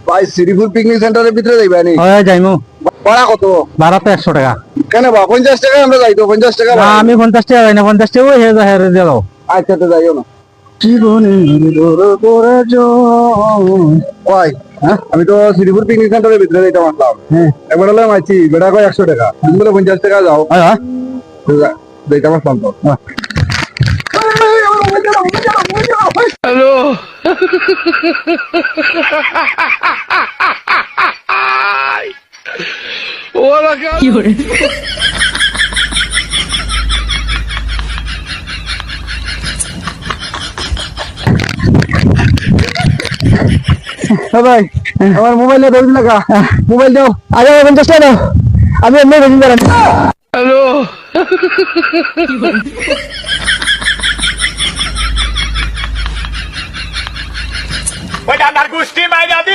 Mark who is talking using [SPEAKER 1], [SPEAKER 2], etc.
[SPEAKER 1] ভাই শ্রীপুর পিকনিক সেন্টারের ভিতরে যাইবা নি?
[SPEAKER 2] হয় যাইমু।
[SPEAKER 1] ভাড়া কত?
[SPEAKER 2] ভাড়া তো 100 টাকা।
[SPEAKER 1] কেন বা 50 টাকা আমরা যাইতো 50 টাকা
[SPEAKER 2] না
[SPEAKER 1] ভাড়া।
[SPEAKER 2] আমি 50 টাকা যাই না, 50 টাকা ওই হেরে যাও।
[SPEAKER 1] আচ্ছা তো যাইও না ভাই।
[SPEAKER 2] হ্যাঁ
[SPEAKER 1] আমি তো শ্রীপুর পিকনিক সেন্টারের ভিতরে যাইতাম আসলাম।
[SPEAKER 2] হ্যাঁ
[SPEAKER 1] একবার হলে মাইছি বেটা কয় 100 টাকা, তুমি বলে 50 টাকা যাও।
[SPEAKER 2] হয় হয়।
[SPEAKER 1] তো যাইতাম আসলাম তো।
[SPEAKER 2] ভাই আমার মোবাইলে ধরে লাগা, মোবাইল দাও আগে 50 টাকা দাও, আমি এমনি বেশি দাঁড়ান।
[SPEAKER 3] Voy a andar Gusti, my daddy.